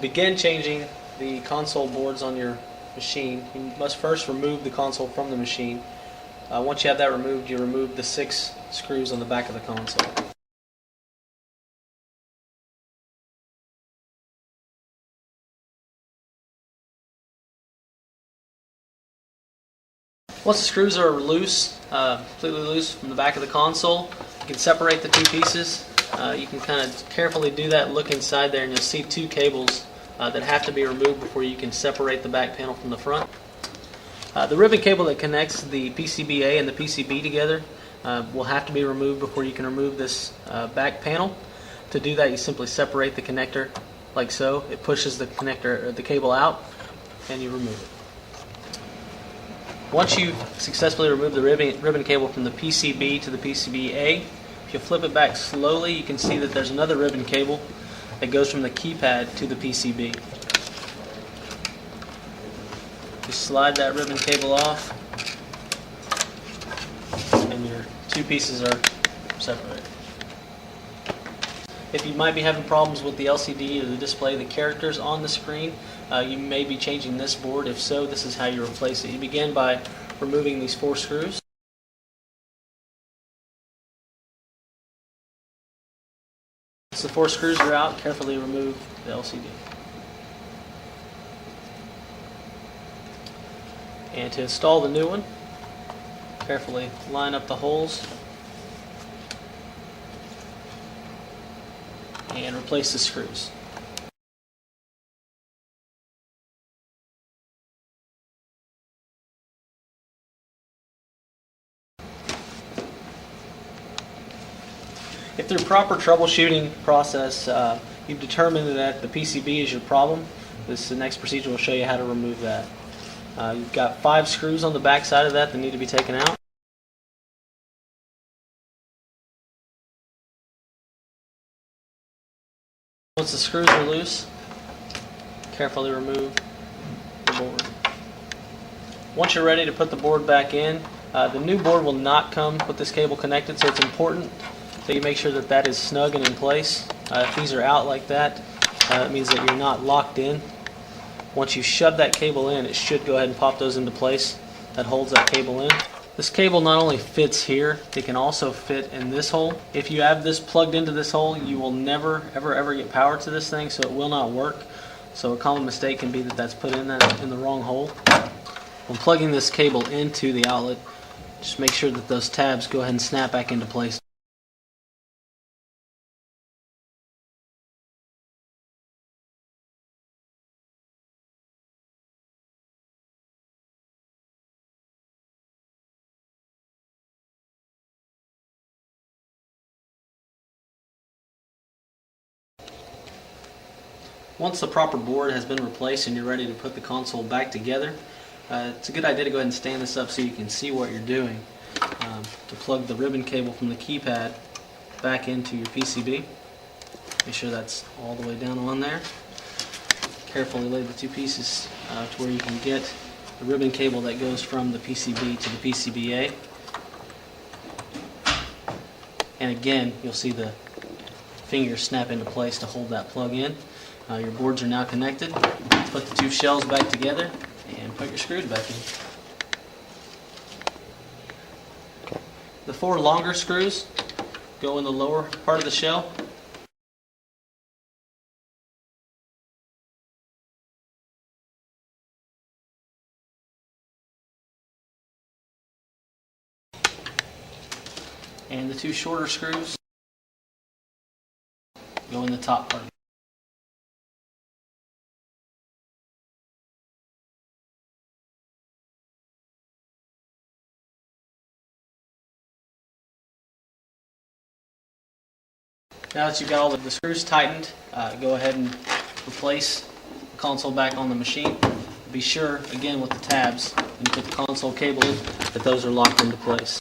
begin changing the console boards on your machine, you must first remove the console from the machine. Once you have that removed, you remove the 6 screws on the back of the console. Once the screws are loose, completely loose from the back of the console, you can separate the 2 pieces. You can kind of carefully do that, look inside there, and you'll see 2 cables that have to be removed before you can separate the back panel from the front. The ribbon cable that connects the PCBA and the PCB together will have to be removed before you can remove this back panel. To do that, you simply separate the connector like so. It pushes the connector or the cable out, and you remove it. Once you've successfully removed the ribbon cable from the PCB to the PCBA, if you flip it back slowly, you can see that there's another ribbon cable that goes from the keypad to the PCB. Just slide that ribbon cable off, and your 2 pieces are separated. If you might be having problems with the LCD or the display, the characters on the screen, you may be changing this board. If so, this is how you replace it. You begin by removing these 4 screws. Once the 4 screws are out, carefully remove the LCD. And to install the new one, carefully line up the holes and replace the screws. If through proper troubleshooting process you've determined that the PCB is your problem, the next procedure will show you how to remove that. You've got 5 screws on the back side of that need to be taken out. Once the screws are loose, carefully remove the board. Once you're ready to put the board back in, the new board will not come with this cable connected, so it's important that you make sure that that is snug and in place. If these are out like that, it means that you're not locked in. Once you shove that cable in, it should go ahead and pop those into place. That holds that cable in. This cable not only fits here, it can also fit in this hole. If you have this plugged into this hole, you will never ever get power to this thing, so it will not work. So a common mistake can be that that's put in the wrong hole. When plugging this cable into the outlet, just make sure that those tabs go ahead and snap back into place. Once the proper board has been replaced and you're ready to put the console back together, it's a good idea to go ahead and stand this up so you can see what you're doing. To plug the ribbon cable from the keypad back into your PCB. Make sure that's all the way down on there. Carefully lay the 2 pieces to where you can get the ribbon cable that goes from the PCB to the PCBA. And again, you'll see the fingers snap into place to hold that plug in. Your boards are now connected. Put the 2 shells back together and put your screws back in. Okay. The 4 longer screws go in the lower part of the shell. And the 2 shorter screws go in the top part. Now that you've got all the screws tightened, go ahead and replace the console back on the machine. Be sure, again with the tabs, when you put the console cable in, that those are locked into place.